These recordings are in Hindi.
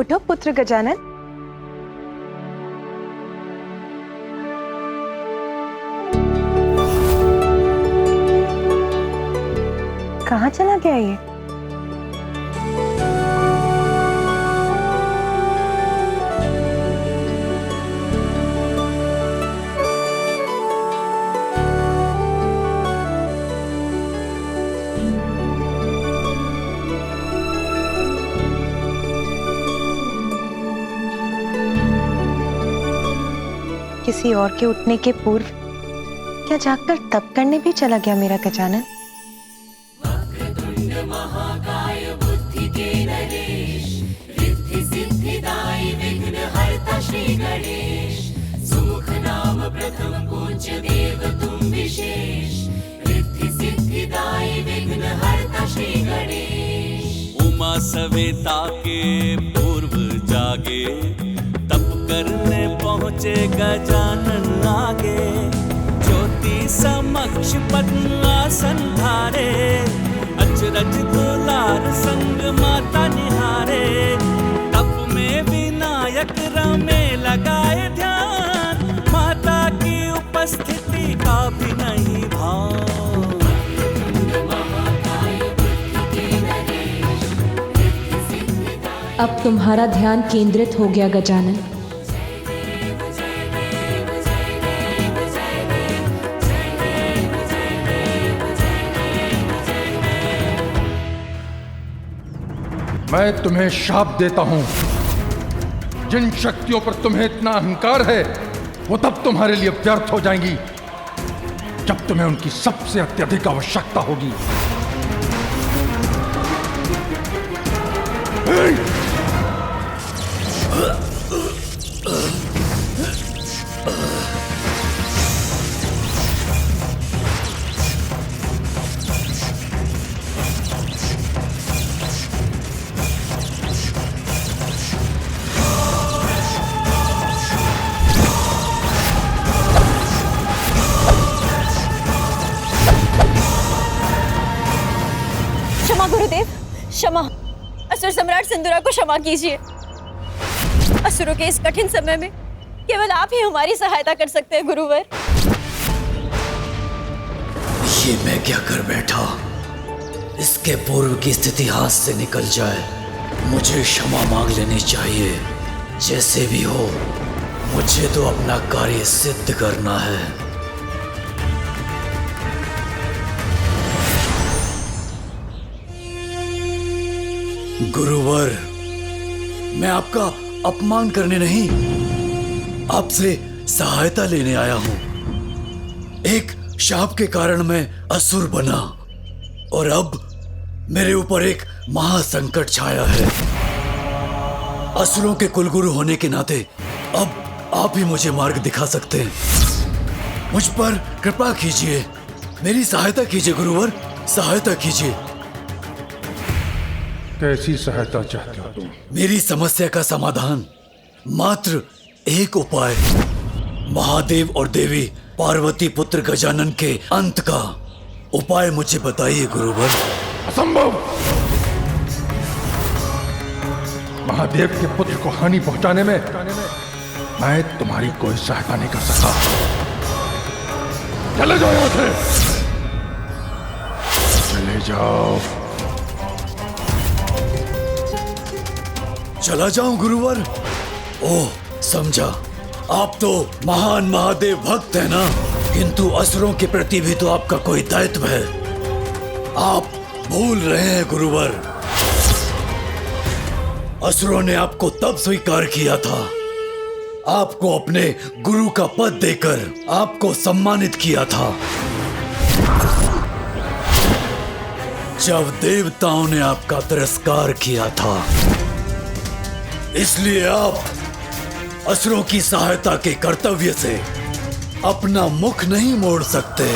उठो पुत्र गजानन। कहाँ चला गया ये? किसी और के उठने के पूर्व क्या जागकर तप करने भी चला गया मेरा गजानन? उमा सवेता के पूर्व जागे, तप करने पहुँचे गजानन आगे। ज्योति समक्ष पद्मासन धारे, अचरज दुलार संग माता निहारे। तप में विनायक रमे लगाए ध्यान, माता की उपस्थिति का भी नहीं भान। अब तुम्हारा ध्यान केंद्रित हो गया गजानन। मैं तुम्हें शाप देता हूं। जिन शक्तियों पर तुम्हें इतना अहंकार है वो तब तुम्हारे लिए व्यर्थ हो जाएंगी जब तुम्हें उनकी सबसे अत्यधिक आवश्यकता होगी। क्षमा गुरुदेव, क्षमा। असुर सम्राट सिंदूरा को क्षमा कीजिए। असुरों के इस कठिन समय में केवल आप ही हमारी सहायता कर सकते हैं गुरुवर। ये मैं क्या कर बैठा? इसके पूर्व की स्थिति हाथ से निकल जाए, मुझे क्षमा मांग लेनी चाहिए। जैसे भी हो, मुझे तो अपना कार्य सिद्ध करना है। गुरुवर, मैं आपका अपमान करने नहीं, आपसे सहायता लेने आया हूं। एक शाप के कारण मैं असुर बना और अब मेरे ऊपर एक महासंकट छाया है। असुरों के कुलगुरु होने के नाते अब आप ही मुझे मार्ग दिखा सकते हैं। मुझ पर कृपा कीजिए, मेरी सहायता कीजिए गुरुवर, सहायता कीजिए। कैसी सहायता चाहते हो तुम? मेरी समस्या का समाधान, मात्र एक उपाय। महादेव और देवी पार्वती पुत्र गजानन के अंत का उपाय मुझे बताइए गुरुवर। असंभव! महादेव के पुत्र को हानि पहुंचाने में मैं तुम्हारी कोई सहायता नहीं कर सकता। चले जाओ यहां से, चले जाओ। चला जाऊं गुरुवर? ओह, समझा। आप तो महान महादेव भक्त हैं ना, किंतु असुरों के प्रति भी तो आपका कोई दायित्व है। आप भूल रहे हैं गुरुवर। असुरों ने आपको तब स्वीकार किया था, आपको अपने गुरु का पद देकर आपको सम्मानित किया था, जब देवताओं ने आपका तिरस्कार किया था। इसलिए आप असुरों की सहायता के कर्तव्य से अपना मुख नहीं मोड़ सकते।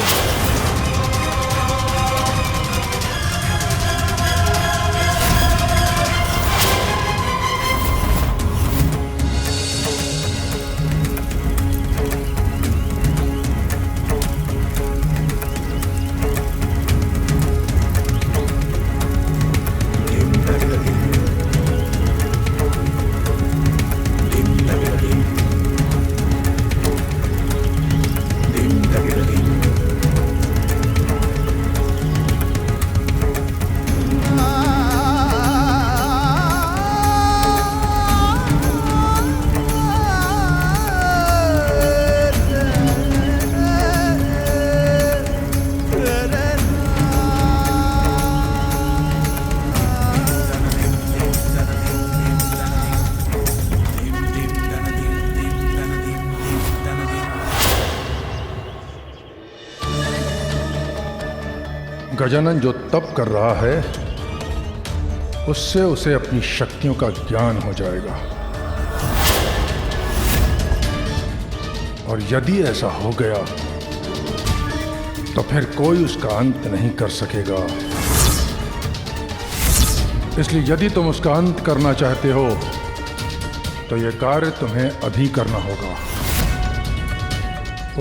गजानन जो तप कर रहा है उससे उसे अपनी शक्तियों का ज्ञान हो जाएगा, और यदि ऐसा हो गया तो फिर कोई उसका अंत नहीं कर सकेगा। इसलिए यदि तुम उसका अंत करना चाहते हो तो यह कार्य तुम्हें अभी करना होगा,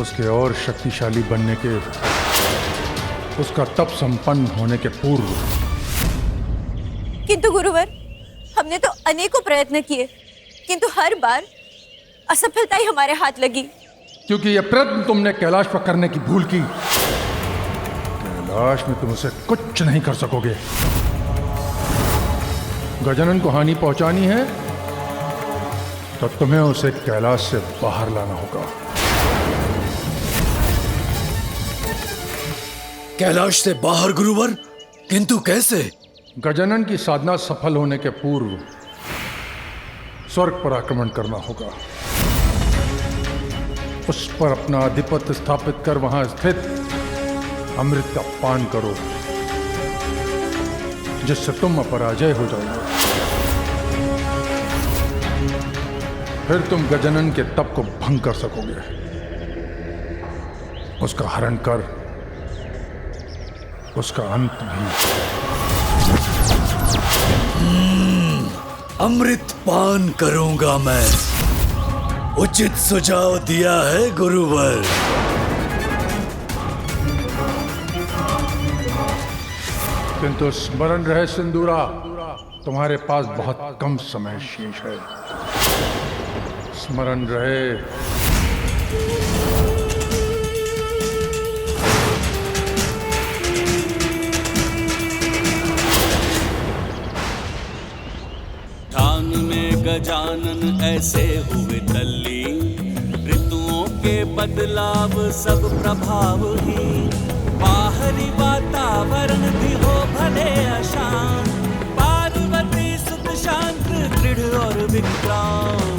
उसके और शक्तिशाली बनने के, उसका तप संपन्न होने के पूर्व। किंतु गुरुवर, हमने तो अनेकों प्रयत्न किए, किंतु हर बार असफलता ही हमारे हाथ लगी। क्योंकि यह प्रयत्न तुमने कैलाश पर करने की भूल की। कैलाश में तुम उसे कुछ नहीं कर सकोगे। गजानन को हानि पहुंचानी है तो तुम्हें उसे कैलाश से बाहर लाना होगा। कैलाश से बाहर गुरुवर? किंतु कैसे? गजानन की साधना सफल होने के पूर्व स्वर्ग पर आक्रमण करना होगा, उस पर अपना आधिपत्य स्थापित कर वहां स्थित अमृत का पान करो, जिससे तुम अपराजय हो जाओगे। फिर तुम गजानन के तप को भंग कर सकोगे, उसका हरण कर उसका अंत भी। अमृत पान करूंगा मैं। उचित सुझाव दिया है गुरुवर। किंतु स्मरण रहे सिंदूरा, तुम्हारे पास बहुत कम समय शेष है। स्मरण रहे। ठान में गजानन ऐसे हुए तल्ली, ऋतुओं के बदलाव सब प्रभाव ही। बाहरी वातावरण भी हो भले अशांत, पार्वती सुख शांत दृढ़ और विक्रांत।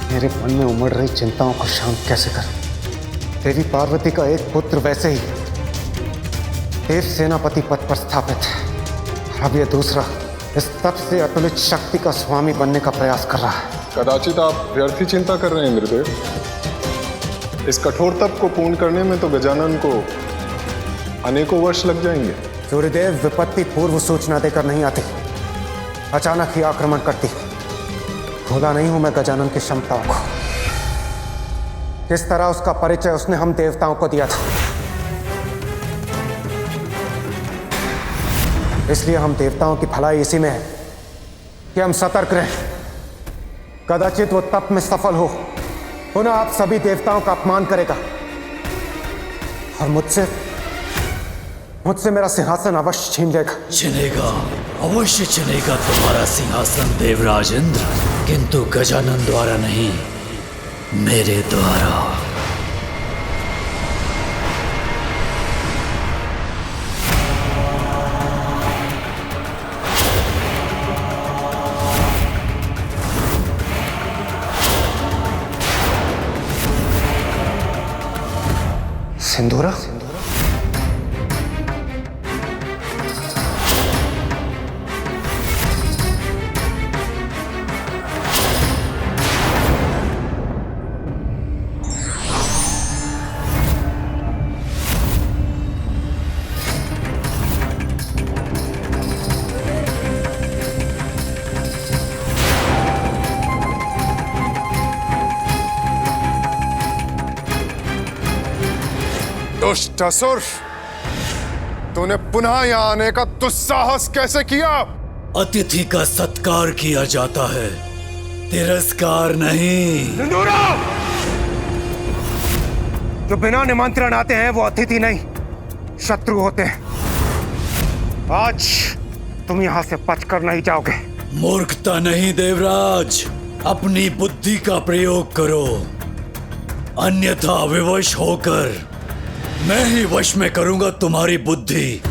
मेरे मन में उमड़ रही चिंताओं को शांत कैसे करूं? देवी पार्वती का एक पुत्र वैसे ही देव सेनापति पद पर स्थापित है, अब ये दूसरा इस तप से अतुलित शक्ति का स्वामी बनने का प्रयास कर रहा है। कदाचित आप व्यर्थी चिंता कर रहे हैं इंद्रदेव। इस कठोर तप को पूर्ण करने में तो गजानन को अनेकों वर्ष लग जाएंगे। सूर्यदेव विपत्ति पूर्व सूचना देकर नहीं आती, अचानक ही आक्रमण करती। भूला नहीं हूं मैं गजानन की क्षमताओं को, किस तरह उसका परिचय उसने हम देवताओं को दिया था। इसलिए हम देवताओं की भलाई इसी में है कि हम सतर्क रहें। कदाचित वो तप में सफल हो, पुनः आप सभी देवताओं का अपमान करेगा और मुझसे मेरा सिंहासन अवश्य छीन लेगा। छिनेगा, अवश्य छिनेगा तुम्हारा सिंहासन देवराज इंद्र, किंतु गजानन द्वारा नहीं, मेरे द्वारा। सिंदूरा, दुष्ट असुर, तूने पुनः यहाँ आने का दुस्साहस कैसे किया? अतिथि का सत्कार किया जाता है, तिरस्कार नहीं। जो बिना निमंत्रण आते हैं वो अतिथि नहीं, शत्रु होते हैं। आज तुम यहां से बचकर नहीं जाओगे। मूर्खता नहीं देवराज, अपनी बुद्धि का प्रयोग करो, अन्यथा विवश होकर मैं ही वश में करूंगा तुम्हारी बुद्धि।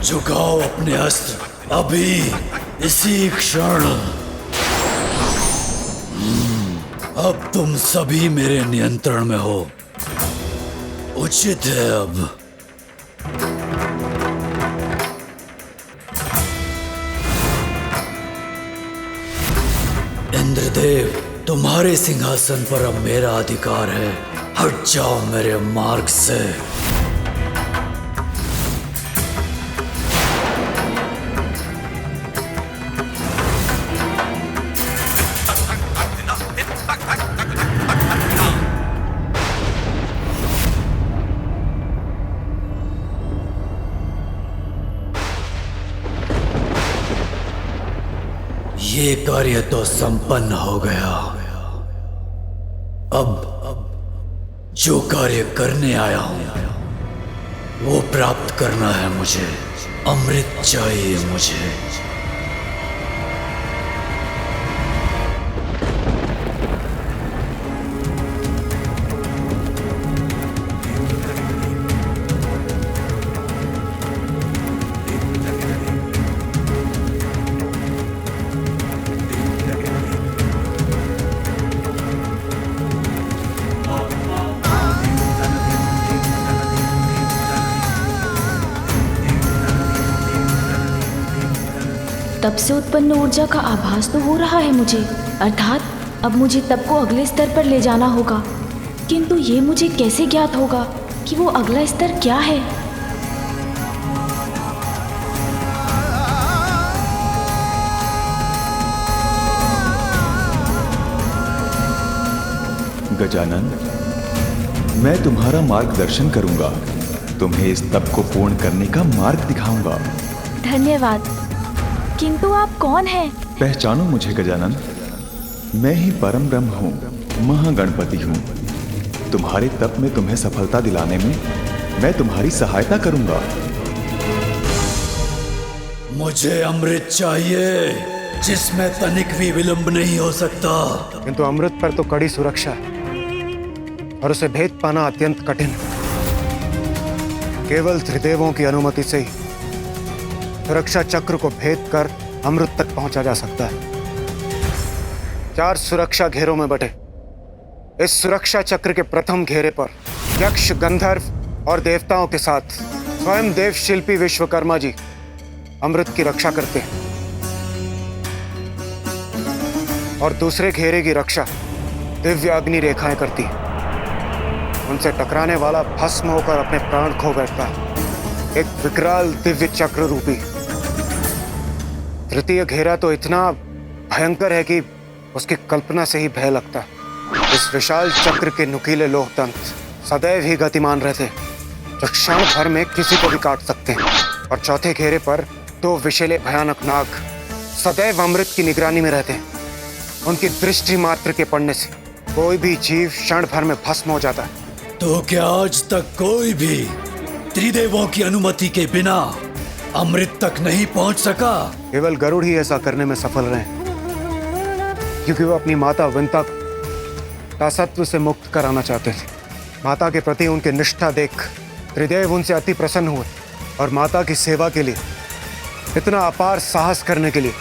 झुकाओ अपने अस्त्र अभी, इसी क्षण। अब तुम सभी मेरे नियंत्रण में हो। उचित है अब। इंद्रदेव, तुम्हारे सिंहासन पर अब मेरा अधिकार है। हट जाओ मेरे मार्ग से। ये कार्य तो संपन्न हो गया। अब जो कार्य करने आया हूं वो प्राप्त करना है मुझे। अमृत चाहिए मुझे। तब से उत्पन्न ऊर्जा का आभास तो हो रहा है मुझे, अर्थात अब मुझे तब को अगले स्तर पर ले जाना होगा। किंतु ये मुझे कैसे ज्ञात होगा कि वो अगला स्तर क्या है? गजानन, मैं तुम्हारा मार्गदर्शन करूंगा। तुम्हें इस तप को पूर्ण करने का मार्ग दिखाऊंगा। धन्यवाद। किंतु आप कौन हैं? पहचानो मुझे गजानन। मैं ही परम ब्रह्म हूँ, महागणपति हूँ। तुम्हारे तप में तुम्हें सफलता दिलाने में मैं तुम्हारी सहायता करूंगा। मुझे अमृत चाहिए जिसमें तनिक भी विलंब नहीं हो सकता। किंतु अमृत पर तो कड़ी सुरक्षा है और उसे भेद पाना अत्यंत कठिन है। केवल त्रिदेवों की अनुमति से ही सुरक्षा चक्र को भेद कर अमृत तक पहुंचा जा सकता है। 4 सुरक्षा घेरों में बटे इस सुरक्षा चक्र के प्रथम घेरे पर यक्ष, गंधर्व और देवताओं के साथ स्वयं देव शिल्पी विश्वकर्मा जी अमृत की रक्षा करते हैं और दूसरे घेरे की रक्षा दिव्य अग्नि रेखाएं करती हैं। उनसे टकराने वाला भस्म होकर अपने प्राण खो बैठता है। एक विकराल दिव्य चक्र रूपी तृतीय घेरा तो इतना भयंकर है कि उसकी कल्पना से ही भय लगता है। इस विशाल चक्र के नुकीले लोह तंत्र सदैव ही गतिमान रहते हैं, जो क्षण भर में किसी को भी काट सकते हैं। और चौथे घेरे पर 2 विषैले भयानक नाग सदैव अमृत की निगरानी में रहते हैं। उनकी दृष्टि मात्र के पड़ने से कोई भी जीव क्षण भर में भस्म हो जाता है। तो क्या आज तक कोई भी त्रिदेवों की अनुमति के बिना अमृत तक नहीं पहुंच सका? केवल गरुड़ ही ऐसा करने में सफल रहे, क्योंकि वो अपनी माता विंता दासत्व से मुक्त कराना चाहते थे। माता के प्रति उनकी निष्ठा देख त्रिदेव उनसे अति प्रसन्न हुए और माता की सेवा के लिए, इतना अपार साहस करने के लिए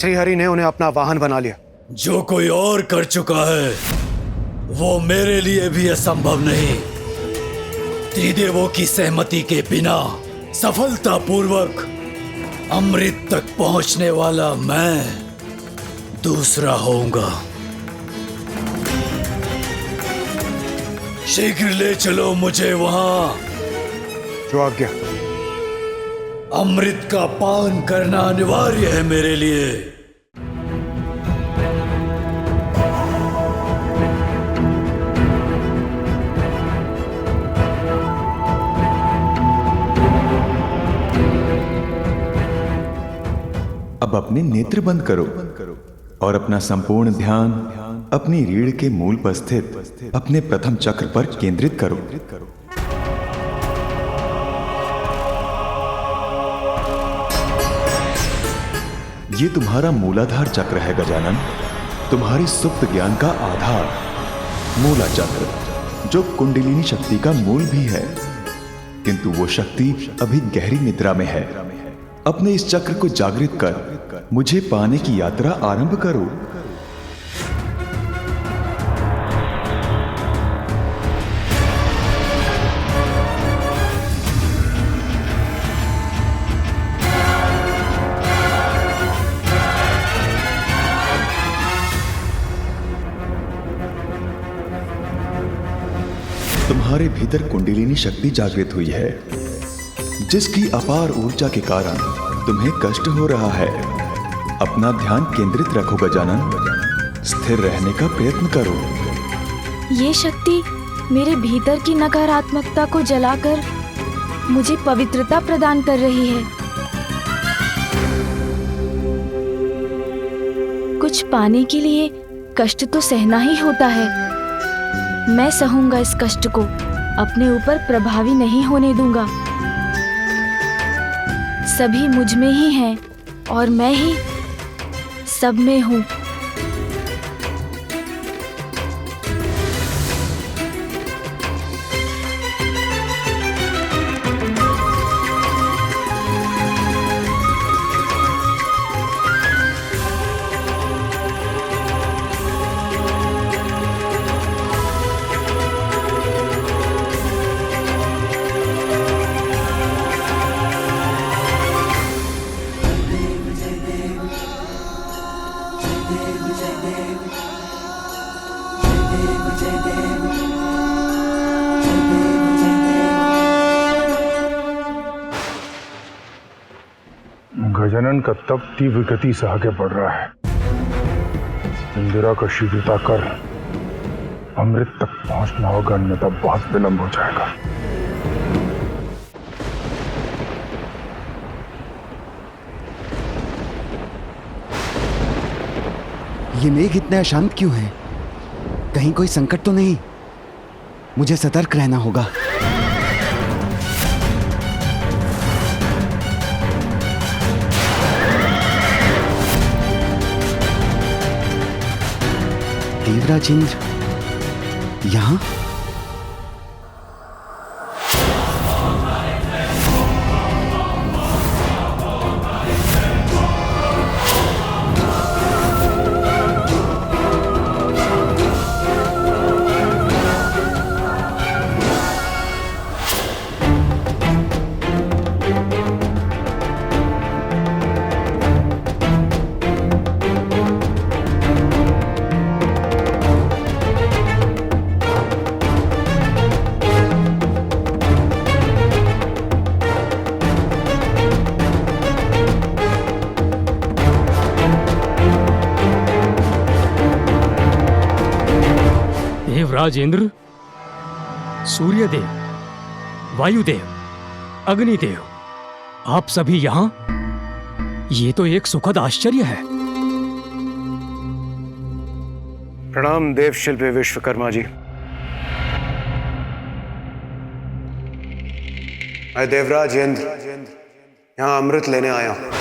श्रीहरि ने उन्हें अपना वाहन बना लिया। जो कोई और कर चुका है वो मेरे लिए भी असंभव नहीं। त्रिदेवों की सहमति के बिना सफलतापूर्वक अमृत तक पहुंचने वाला मैं दूसरा होऊंगा। शीघ्र ले चलो मुझे वहां। जो आज्ञा। अमृत का पान करना अनिवार्य है मेरे लिए। अब अपने नेत्र बंद करो और अपना संपूर्ण ध्यान अपनी रीढ़ के मूल पर स्थित अपने प्रथम चक्र पर केंद्रित करो। ये तुम्हारा मूलाधार चक्र है गजानन, तुम्हारे सुप्त ज्ञान का आधार। मूला चक्र जो कुंडलिनी शक्ति का मूल भी है, किंतु वो शक्ति अभी गहरी निद्रा में है। अपने इस चक्र को जागृत कर मुझे पाने की यात्रा आरंभ करो। तुम्हारे भीतर कुंडलिनी शक्ति जागृत हुई है, जिसकी अपार ऊर्जा के कारण तुम्हें कष्ट हो रहा है। अपना ध्यान केंद्रित रखो गजानन, स्थिर रहने का प्रयत्न करो। ये शक्ति मेरे भीतर की नकारात्मकता को जलाकर मुझे पवित्रता प्रदान कर रही है। कुछ पाने के लिए कष्ट तो सहना ही होता है। मैं सहूंगा इस कष्ट को, अपने ऊपर प्रभावी नहीं होने दूंगा। सभी मुझ में ही हैं और मैं ही सब में हूँ। गजानन का तप तीव्र गति से आगे बढ़ रहा है। इंदिरा को शीघ्रता कर अमृत तक पहुंचना होगा, अन्यथा बहुत विलंब हो जाएगा। ये मेघ इतने अशांत क्यों है? कहीं कोई संकट तो नहीं? मुझे सतर्क रहना होगा। देवराज इंद्र यहाँ? राजेंद्र, सूर्यदेव, वायुदेव, अग्निदेव, आप सभी यहां? ये तो एक सुखद आश्चर्य है। प्रणाम देव शिल्पी विश्वकर्मा जी। मैं देवराज इंद्र यहां अमृत लेने आया हूं।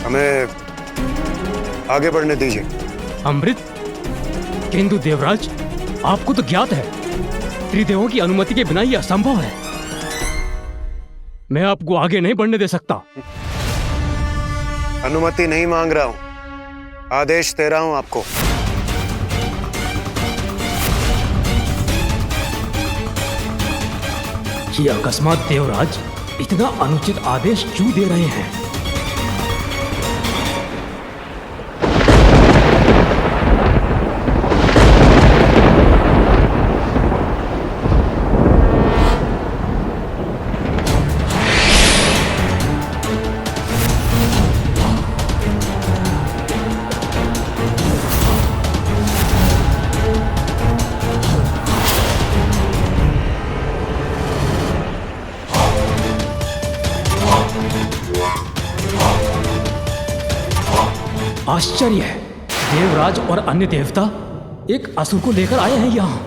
हमें आगे बढ़ने दीजिए। अमृत? किंतु देवराज, आपको तो ज्ञात है त्रिदेवों की अनुमति के बिना यह असंभव है। मैं आपको आगे नहीं बढ़ने दे सकता। अनुमति नहीं मांग रहा हूं, आदेश दे रहा हूं आपको। ये अकस्मात देवराज इतना अनुचित आदेश क्यों दे रहे हैं? आश्चर्य है, देवराज और अन्य देवता एक असुर को लेकर आए हैं यहाँ।